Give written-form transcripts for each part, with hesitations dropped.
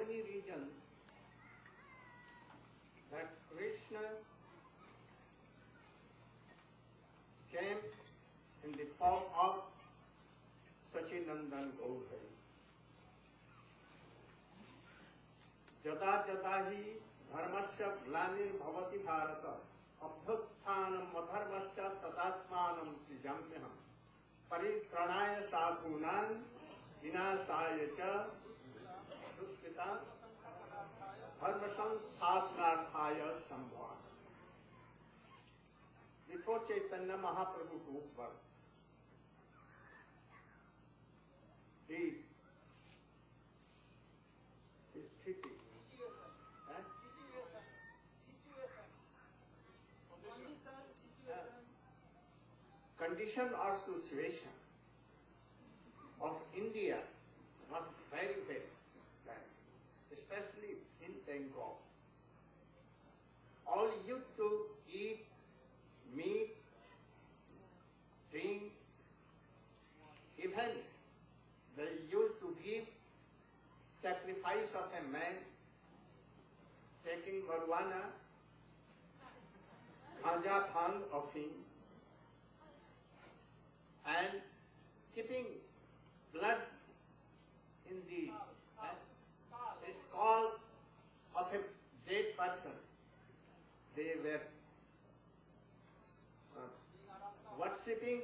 many reasons that Krishna came in the form of Sachinandan Gaurhari. जदा जदा ही धर्मस्य ग्लानिर्भवति भारत अभ्युत्थानम् अधर्मस्य तदात्मानं सृजाम्यहम् परित्राणाय साधूनां विनाशाय च दुष्कृतां धर्म संस्थापनार्थाय संभवामि. Before Chaitanya Mahaprabhu took birth, the sthiti, condition or situation of India was very, very bad, especially in Bengal. All used to eat meat, drink, even they used to give sacrifice of a man taking marijuana, ganja, bhang, afim, and keeping blood in the skull of a dead person. They were worshipping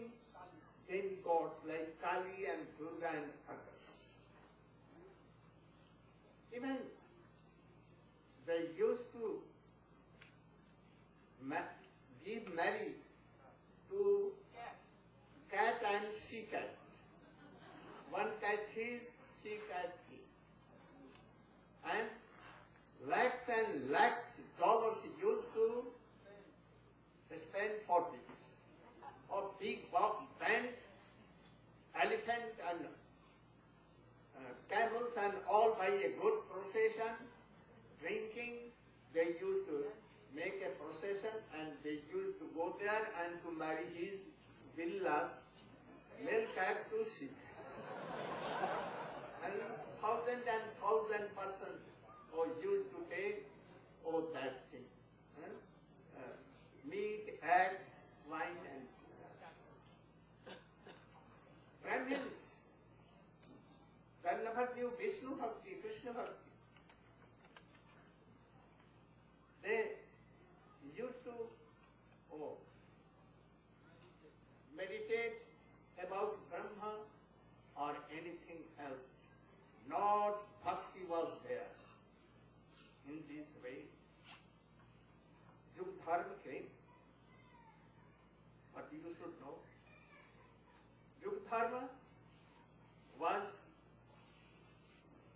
demigods like Kali and Durga and others. Even they used to give marriage to cat and she cat. One cat is, she cat is. And lakhs and lakhs dollars used to spend for this. Or big band, elephant and camels and all by a good procession, drinking. They used to make a procession and they used to go there and to marry his villa, male cat to she. And thousand persons used to take that thing. Meat, eggs, wine and Brahmins, they never knew Vishnu Bhakti, Krishna Bhakti. They used to meditate about Brahma or anything else. Not Bhakti was there. In this way, Yug Dharma came. But you should know, Yug Dharma was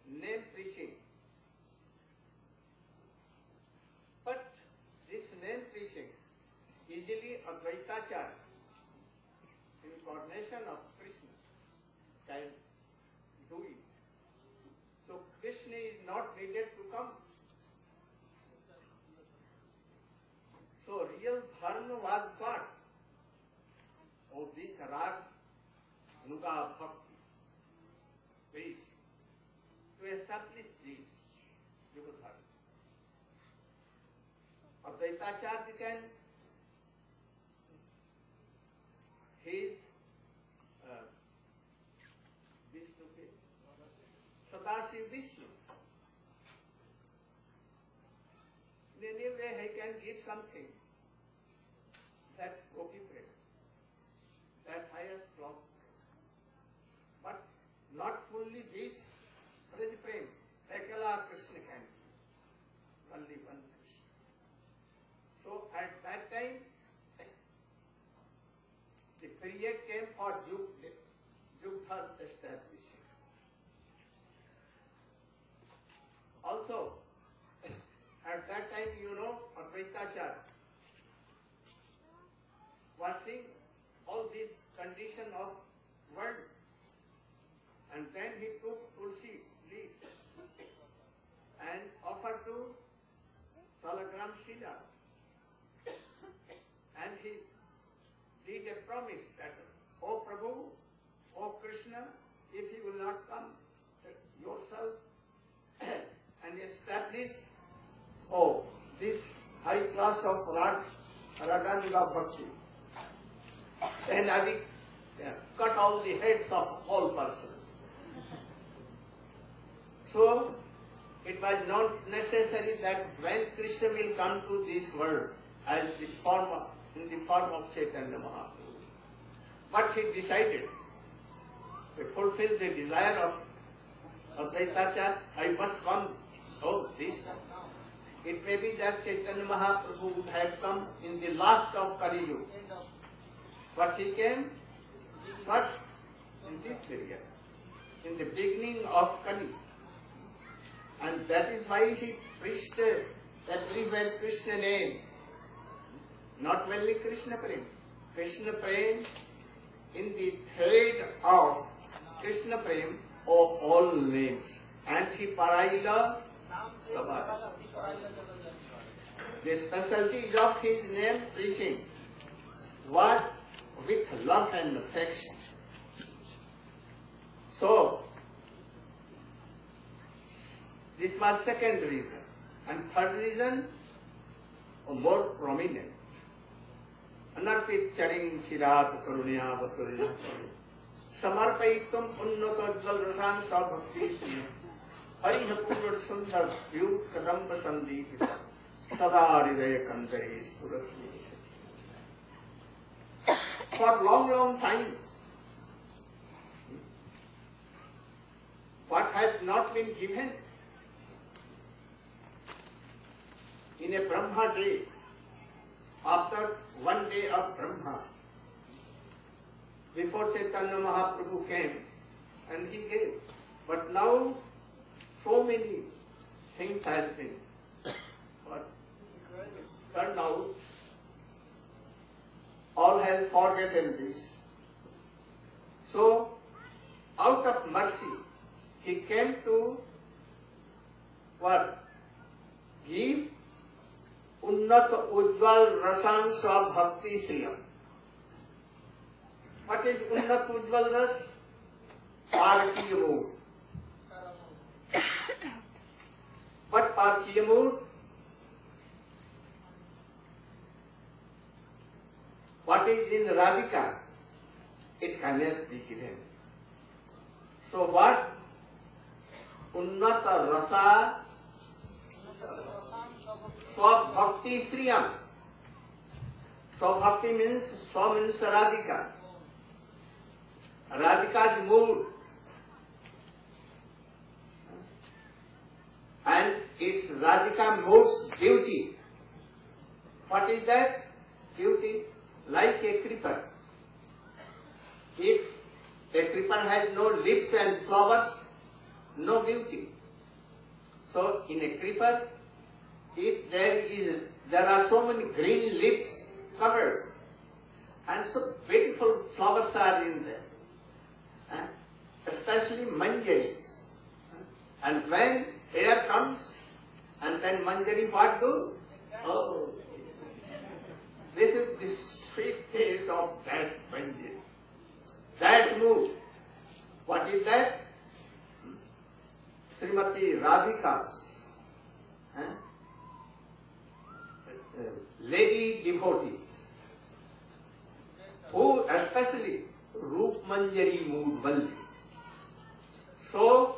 name preaching. But this name preaching, easily Advaitacharya, incarnation of Krishna, can do it. So Krishna is not needed to come. So real dharma was what? This Rag Nuga Bhakti, please, to establish this Yuga Dharma. Advaitacharya began his Vishnu, Sadashiv Vishnu. In any way he can give something that Gopi prema, that highest class, but not fully this Praj Prem. Ekala Krishna can give, only one Krishna. So at that time, the period came for Yug Dharma establishing. Also, at that time, Advaitacharya was seeing all these condition of world, and then he took tulsi leaf and offered to Salagram Shila, and he did a promise that, O Prabhu, O Krishna, if you will not come yourself of Raganuga Bhakti. Then I will cut all the heads of all persons. So, it was not necessary that when Krishna will come to this world as in the form of Chaitanya Mahaprabhu. But he decided to fulfill the desire of Advaitacharya, I must come this time. It may be that Chaitanya Mahaprabhu would have come in the last of Kali Yuga. But he came first in this period, in the beginning of Kali. And that is why he preached everywhere Krishna name. Not only Krishna Prem. Krishna Prem in the thread of Krishna Prem of all names. And he Paraila Sabha. The specialty of his name preaching was with love and affection. So, this was second reason. And third reason, more prominent. Anarpit charing chirat karunya vaturiya samarpayitum unnatadval rasan sabhakti harihapurva sundar vyut kadamba sandipita sadaridaya kandare surakhi. For long time, what has not been given in a Brahma day, after one day of Brahma, before Chaitanya Mahaprabhu came and he gave. But now so many things has been turned out. All has forgotten this. So, out of mercy, he came to what? Give Unnat Ujjwal Rasan Swa Bhakti Shriyam. What is Unnat Ujjwal Ras? Parkiya mood. What Parkiya mood? What is in Radhika? It cannot be given. So what? Unnata Rasa Swabhakti Sriyam. Swabhakti means Radhika. Radhika's mood. And it's Radhika mood's beauty. What is that? Beauty. Like a creeper. If a creeper has no leaves and flowers, no beauty. So in a creeper, if there are so many green leaves covered, and so beautiful flowers are in there, especially manjaris. And when air comes, and then manjari what do? Oh, this is the sweet face of that manjari. That mood. What is that? Srimati Radhika's lady devotees, who especially Roop Manjari mood only. So,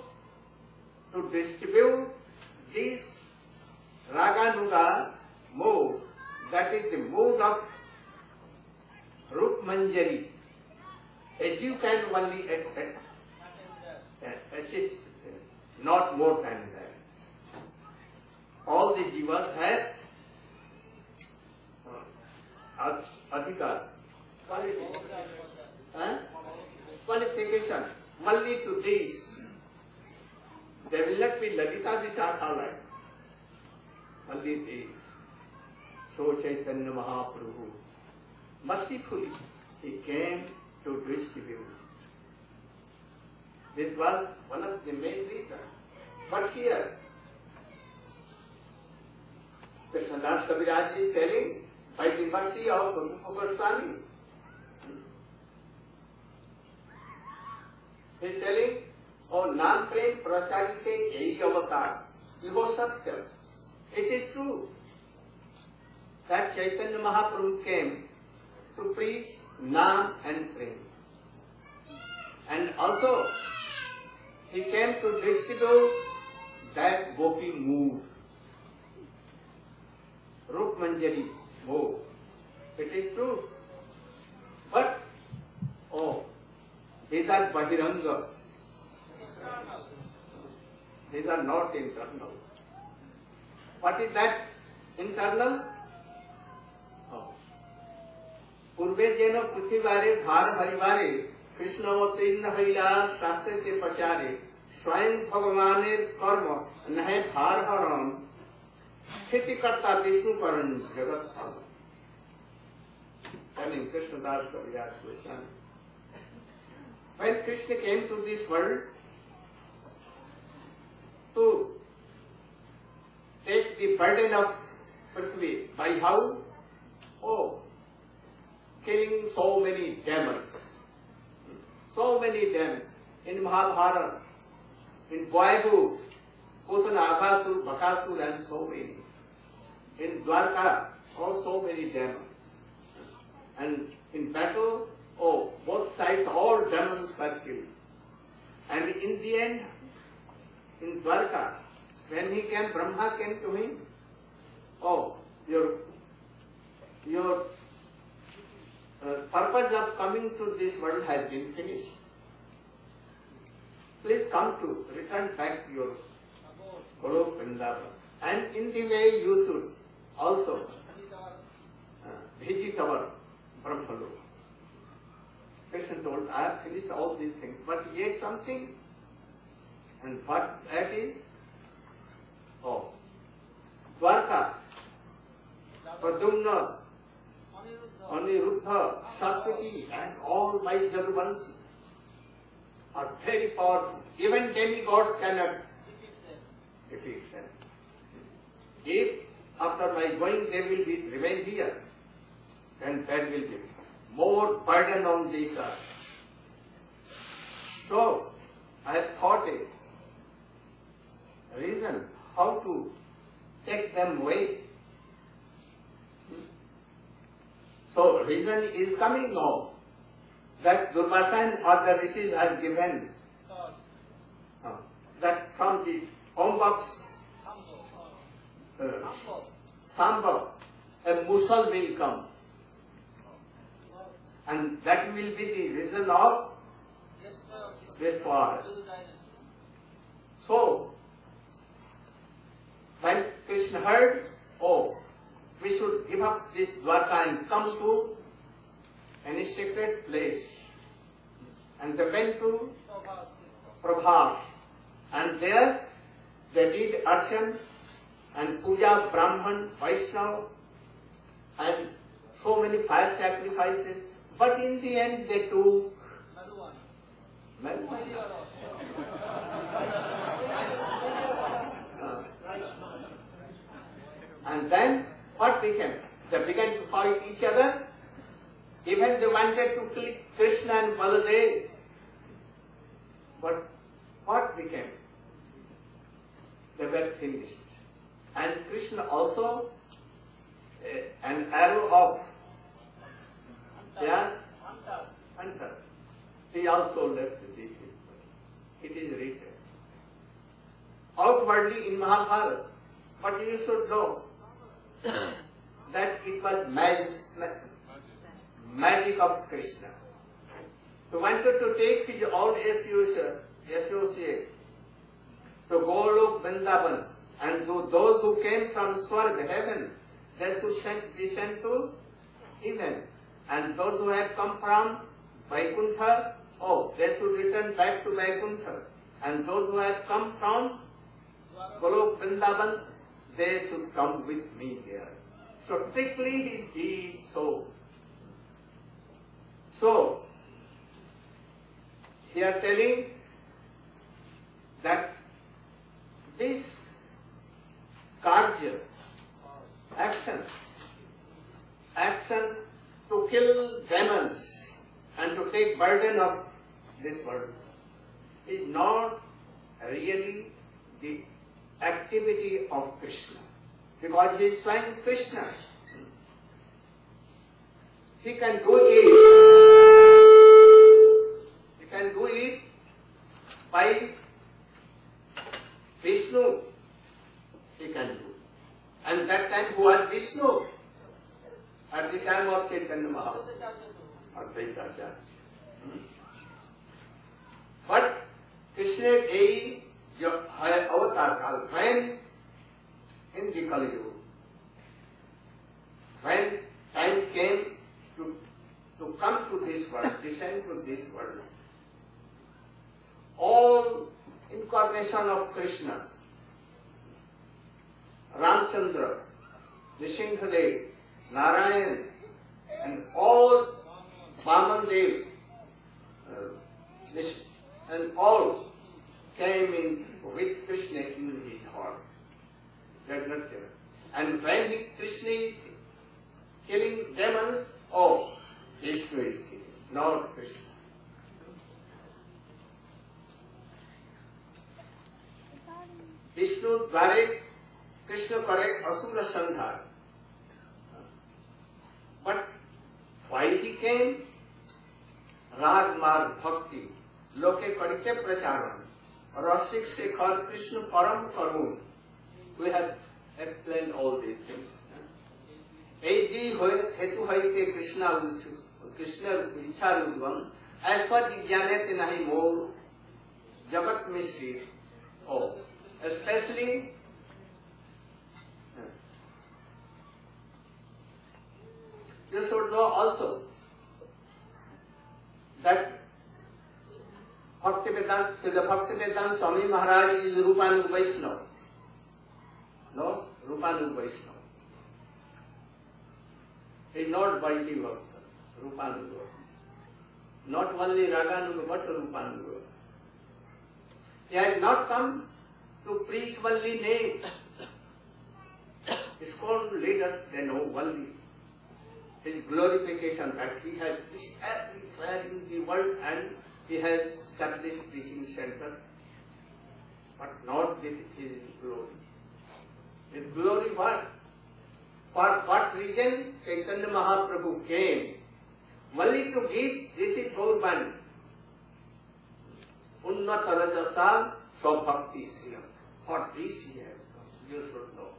to distribute this Raganuga mood, that is the mood of Roop Manjari, a Jew can only assist, not more than that. All the jivas have adhikar, qualification, only to this. They will not be Lalita Vishakha like, only this. So Chaitanya Mahaprabhu, mercifully, he came to distribute. This was one of the main reasons. But here, Krishnadas Kaviraj is telling, by the mercy of Rupa Goswami, he is telling, oh, Nam Prem Pracharite Yehi Avatar, Iho Satya. It is true. that Chaitanya Mahaprabhu came to preach Naam and Prem. And also, he came to distribute that Gopi mood, Rup Manjari mood. It is true. But, oh, these are Bahiranga. These are not internal. What is that internal? Oh. पूर्वे जेनो पृथ्वी बारे भार हरिवारे कृष्ण अवतीर्ण हरिला शास्त्र के प्रचारे स्वयं भगवानेर कर्म नहे भार हरण स्थिति करता विष्णु करण जगत फल। Telling Krishnadas Kaviraj Goswami. When Krishna came to this world to take the burden of Prithvi by how? Oh, killing so many demons. So many demons. In Mahabharata, in boyhood, Putana, Aghasur, Bakasur and so many. In Dwarka, so many demons. And in battle, oh, both sides, all demons were killed. And in the end, in Dwarka, when he came, Brahma came to him. Oh, your purpose of coming to this world has been finished. Please come to return back to your Golok Vrindavan. And in the way you should also visit our Brahmalok. Krishna told, I have finished all these things, but yet something. And what that is? Oh, Dwarka, Pradyumna, Aniruddha, Satyaki, and all my Jaduvanshi are very powerful. Even demigods cannot defeat them. If after my going they will be remain here, then there will be more burden on this earth. So, I have thought a reason how to take them away. So, reason is coming now that Durvasa or the rishis have given that from the home of Sambhav, a Musal will come. And that will be the reason of Vishwar. So, when Krishna heard, oh, we should give up this Dwarka and come to any sacred place. And they went to Prabhas. And there they did Archan and Puja, Brahman, Vaishnava, and so many fire sacrifices. But in the end they took and then what became? They began to fight each other. Even they wanted to kill Krishna and Baladev. But what became? They were finished. And Krishna also, an arrow of hunter. He also left the field. It is written. Outwardly in Mahabharata, but you should know that it was magic of Krishna. He wanted to take his own associate to Golok Vrindavan, and to those who came from Swarga, heaven, they should be sent to heaven. And those who have come from Vaikuntha, oh, they should return back to Vaikuntha. And those who have come from Golok Vrindavan, they should come with me here. So strictly he did so. So, he is telling that this karja, action to kill demons and to take burden of this world is not really the activity of Krishna, because he is Swayam Krishna. He can do it. He can do it by Vishnu. He can do. And that time who was Vishnu? At the time of Chaitanya Mahaprabhu. Advaita Acharya. But Krishna Dei avatar called when in the Kali Yuga, when time came to come to this world, descend to this world, all incarnation of Krishna, Ramchandra, Nishingadev, Narayan, and all Vaman and all came in with Krishna in his heart. That not given. And when Krishna is killing demons, oh, Vishnu is killing, not Krishna. Vishnu dware Krishna kare asura sandhar. But why he came? Rajmarg Bhakti, Loke Karite Pracharan, Rasik Shekhar Krishna Param Karun. We have explained all these things. Edi hetu haite Krishna Vichar Udvam, as per Jnanete Nahi More, Jagat Mishri, oh, especially you should know also that Bhaktivedanta, Srila Bhaktivedanta Swami Maharaj is Rupanug Vaishnava. No, Rupanug Vaishnava. He is not Vaidhi Bhakta, Rupanug Bhakta. Not only Raganuga but Rupanug. He has not come to preach only name. ISKCON leaders, they know only his glorification that he has preached everywhere in the world and he has established preaching center, but not this his glory. His glory what? For what reason Chaitanya Mahaprabhu came? Only to give, this is Gaurban. Unnata Rajasa Swabhakti Sriyam. For this he has come. You should know.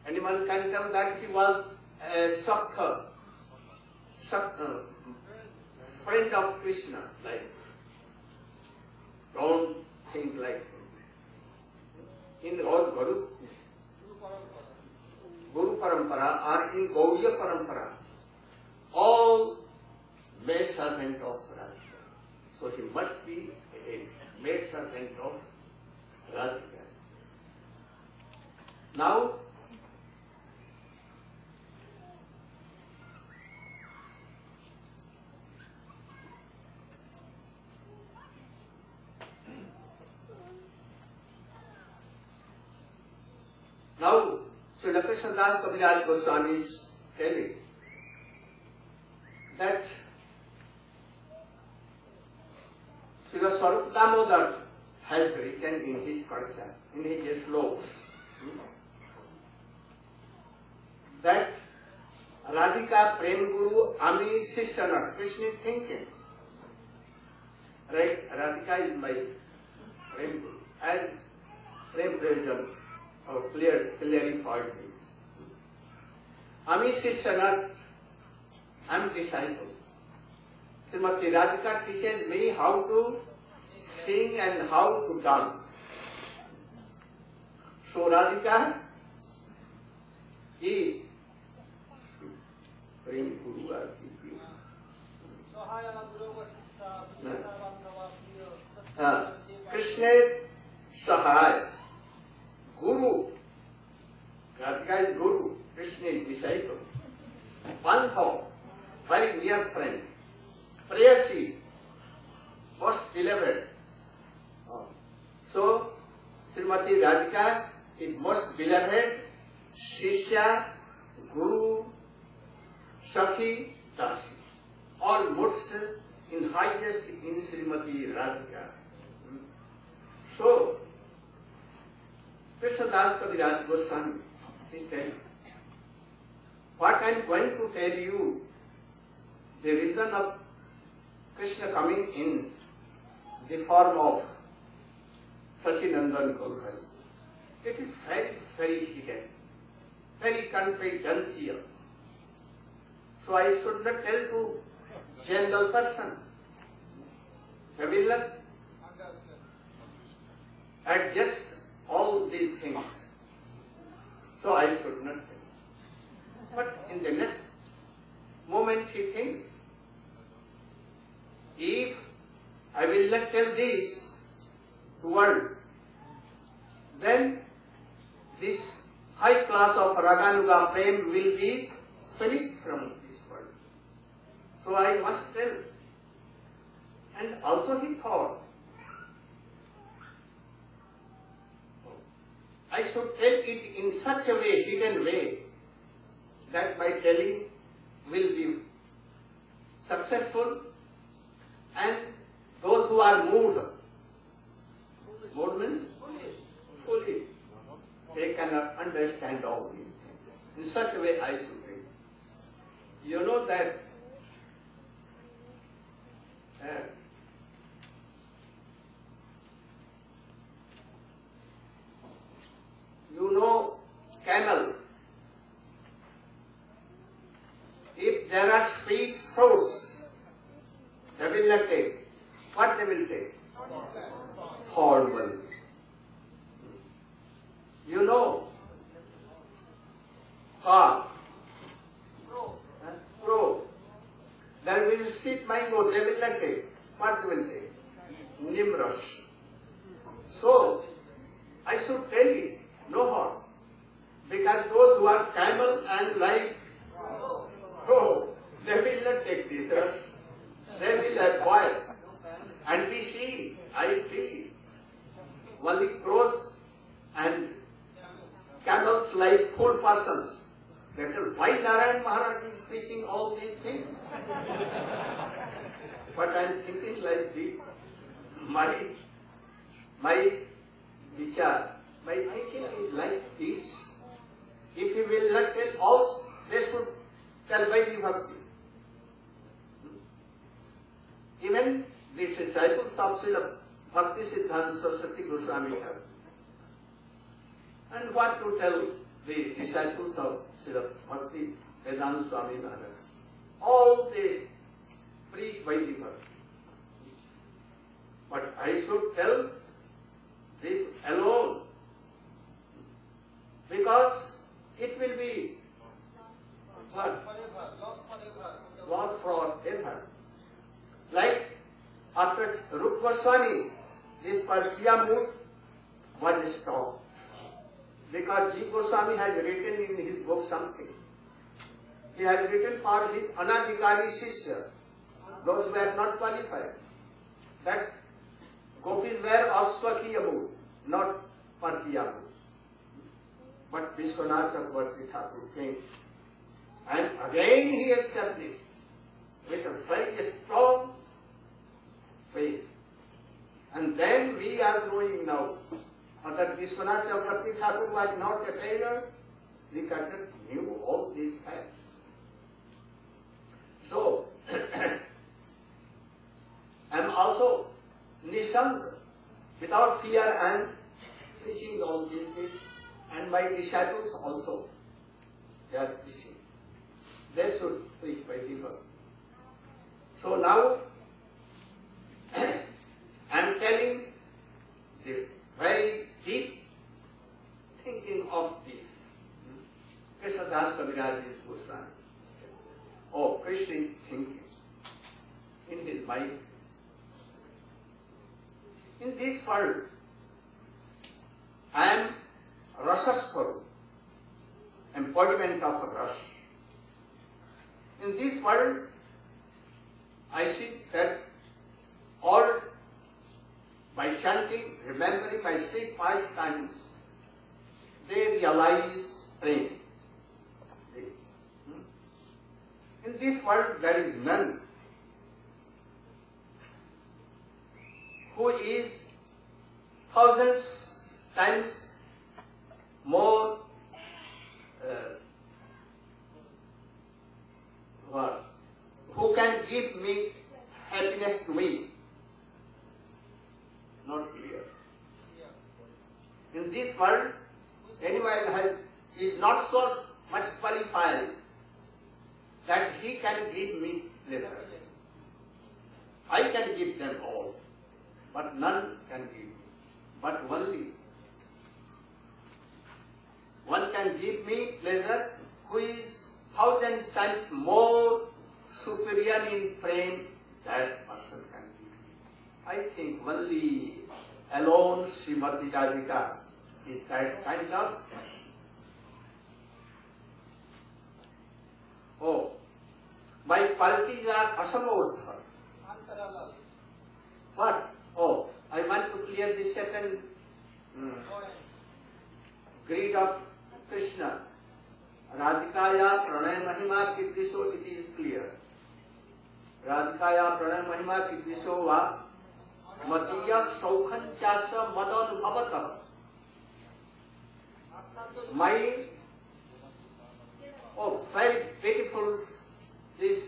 Anyone can tell that he was a Sakha, friend of Krishna, like. Don't think like him. In all Guru Parampara or in Gaudiya Parampara, all made servant of Radhika. So he must be a maid servant of Radhika. Now, Srila Krishnadas Kaviraj Goswami is telling that Srila Swarup Damodar has written in his culture, in his slokas, that Radhika Prem Guru Ami Sishana, Krishna is thinking. Right? Radhika is my Prem Guru. As Prem Prem clarified this. Ami Sishana, I am disciple. Srimati Radhika teaches me how to sing and how to dance. So Radhika is Prem Guru or Krishna Sahaya, Guru. Radhika is Guru, Krishna is disciple. Bantha, very near friend. Prayasi, most beloved. So, Srimati Radhika is most beloved, Shishya, Guru, Sakhi, Dasi. All moods in highest in Srimati Radhika. So, Krishnadas Kaviraj Goswami is telling, what I am going to tell you the reason of Krishna coming in the form of Sachinandan Gaurhari. It is very, very hidden, very confidential. So I should not tell to general person. I will not adjust all these things. So I should not tell. But in the next moment he thinks, if I will not tell this to world, then this high class of Raganuga Prem will be finished from this world. So I must tell. And also he thought, I should tell it in such a way, hidden way, that my telling will be successful, and those who are moved means foolish, they cannot understand all these things. In such a way I should read. You know that camel. If there are sweet fruits, they will not take. What they will take? Horrible. You know, crow. There will sweet mango, they will not take. What they will take? Nimrush. So, I should tell you, no harm. Because those who are camel and like crow, they will not take this rush. They will avoid. And we see, I see, only crows and camels like poor persons. That is why Narayan Maharaj is preaching all these things. But I am thinking like this. My vichar, my thinking is like this. If you will not tell all, they should tell Vaidhi Bhakti. Even the disciples of Srila Bhakti Siddhanta Saraswati Goswami have. And what to tell the disciples of Srila Bhakti Vedanta Swami Maharaj? All they preach Vaidhi Bhakti. But I should tell this alone, because it will be what? Lost forever. Like after Rup Goswami, this Parkiya mood was stopped. Because G. Goswami has written in his book something. He has written for his Anadhikari Shishya, those who are not qualified, that gopis were of Swakiya mood, not Parkiya mood. But Vishwanath Chakravarti Thakur came. And again he established with a very strong faith. And then we are knowing now that Vishwanath Chakravarti Thakur was not a tailor, the Kathaks knew all these facts. So, I am also Nishant, without fear, and preaching all these things. And my disciples also, they are preaching. They should preach by default. So now, I am telling the very deep thinking of this. Krishna Das Kaviraj Goswami. Oh, Krishna thinking in his mind. In this world, I am Rasaswarup, embodiment of a rasa. In this world, I see that all by chanting, remembering my state pastimes, they realize prema. In this world, there is none who is thousands times more who can not clear. In this world, anyone is not so much qualified that he can give me pleasure. I can give them all, but none can give me. But only one can give me pleasure who is 1,000 times more superior in frame that person can give me. I think only alone Srimati Radhika is that kind of. Oh, my qualities are asamodha. What? Oh, I want to clear the second greed of Krishna. Radhikaya pranay mahima kiddiso, it is clear. Radhikaya pranay mahima kiddiso va matiya saukhanchasa madanubhavata. My, oh, very beautiful this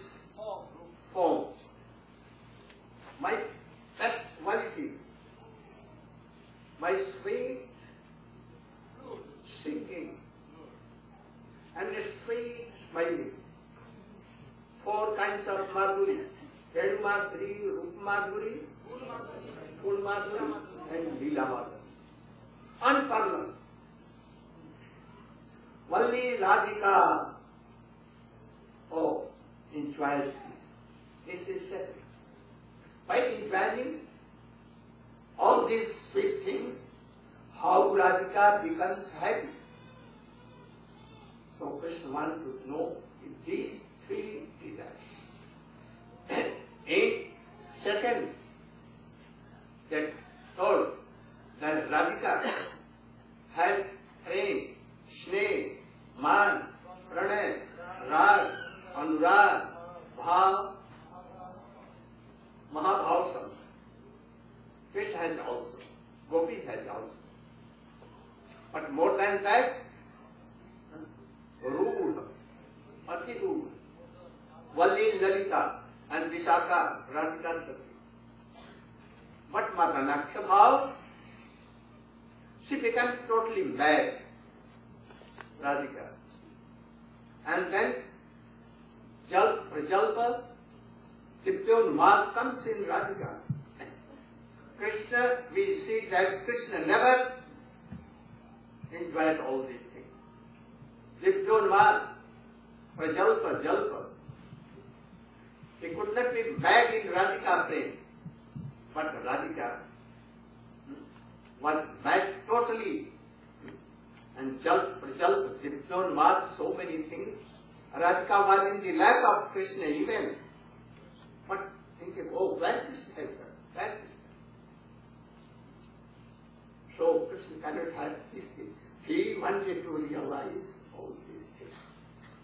form. My best quality, my sweet singing and sweet smiling. 4 kinds of Madhuri: Head Madhuri, Rup Madhuri, Full Madhuri, and Leela Madhuri. Unparalleled. Only Radhika, oh, enjoys this. This is second. By enjoying all these sweet things, how Radhika becomes happy. So Krishna wants to know these 3 desires. In second, that told that Radhika has prem, sneh, man, pranay, rag, anurag, bhav, mahabhav samdha. Krishna has also, Gopis has also. But more than that, rude, ati rude, Valli, Lalita and Vishaka, Radhika Sati. But Madanakhya Bhav, she becomes totally mad, Radhika. And then Prajalpa, Dipyonmad comes in Radhika. Krishna, we see that Krishna never enjoyed all these things. Dipyonmad, Prajalpa, Jalpa. He could not be mad in Radhika prem, but Radhika was mad totally. And Prajalpa, Dipyonmad, so many things. Radhika was in the lap of Krishna even. But thinking, oh, where is Krishna? Where is Krishna? So Krishna cannot have this thing. He wanted to realize all these things.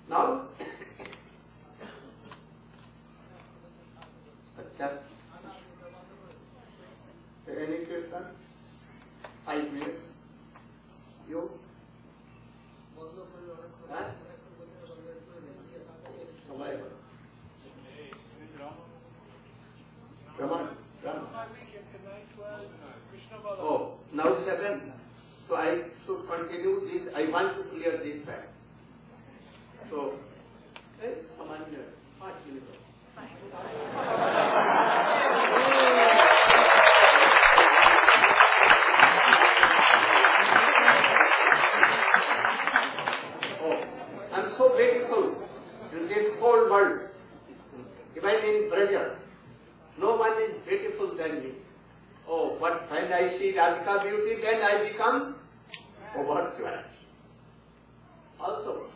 Now, any question? 5 minutes. You? Huh? Brahman. Oh, now 7. So I should continue this. I want to clear this fact. So, Samanya, 5 minutes. Oh, I'm so beautiful in this whole world. Even in Braja, no one is beautiful than me. Oh, but when I see Radhika beauty, then I become overjoyed. Also,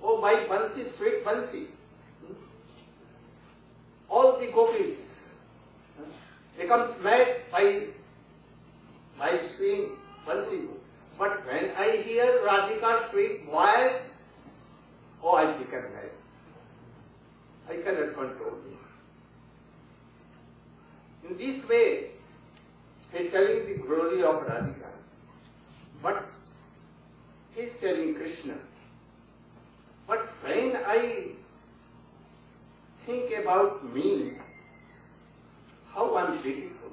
oh, my Bansi, sweet Bansi. All the gopis becomes mad by seeing Bansi. But when I hear Radhika's sweet voice, oh, I become mad. I cannot control it. In this way, he is telling the glory of Radhika. But he is telling Krishna. But when I think about me, how I am beautiful,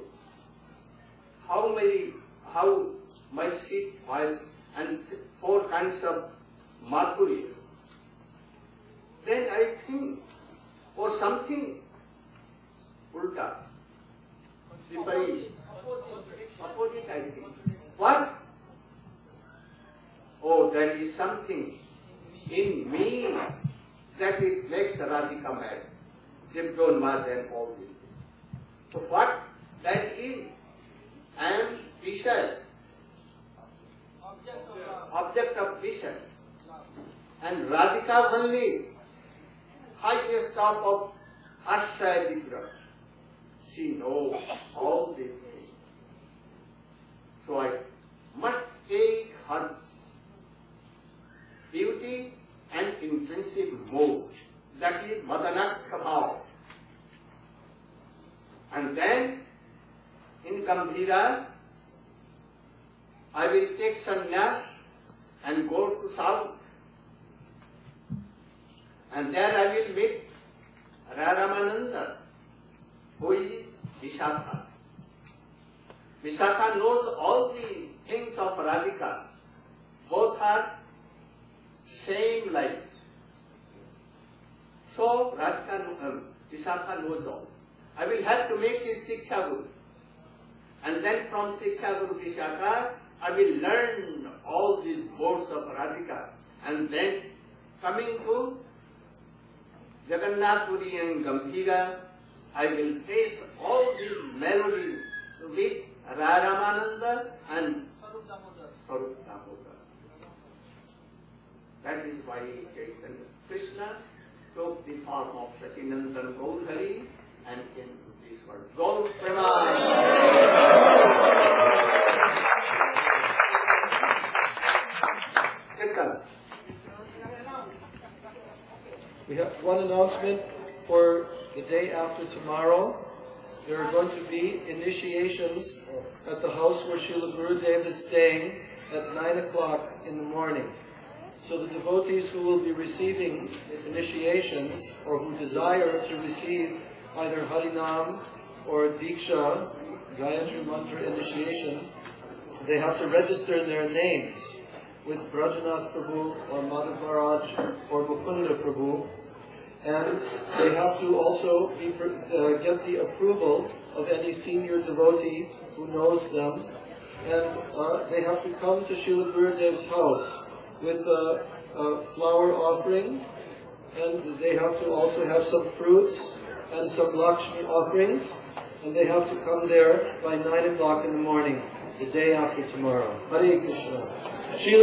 how my seed oils and 4 kinds of mercury. Then I think, or something ulta, opposite I think. What? Oh, there is something in me that it makes Radhika mad. Dipdonmas and all this. So what that is? I am Vishal, object of Vishal. And Radhika only, highest top of Asya Vigraha. She knows all these things. So I must take her beauty and intrinsic mood. That is Madanakha Bhava. And then in Gambhira, I will take sannyas and go to south. And there I will meet Ramananda, who is Vishakha. Vishakha knows all these things of Radhika. Both are same life. So Vishakha knows all. I will have to make his Siksha Guru. And then from Siksha Guru Vishakha, I will learn all these modes of Radhika. And then coming to Jagannath Puri and Gambhira, I will taste all these melodies with Ramananda and Swarup Damodar. That is why Chaitanya Krishna took the form of Sacinandan Gaudhari and came to this world. Gaur Premanand. We have one announcement for the day after tomorrow. There are going to be initiations at the house where Srila Gurudev is staying at 9 o'clock in the morning. So the devotees who will be receiving initiations or who desire to receive either Harinam or Diksha, Gayatri Mantra initiation, they have to register their names with Brajanath Prabhu or Madhav Maharaj or Mukunda Prabhu. And they have to also get the approval of any senior devotee who knows them. And they have to come to Srila Gurudev's house with a flower offering. And they have to also have some fruits and some Lakshmi offerings. And they have to come there by 9 o'clock in the morning, the day after tomorrow. Hare Krishna.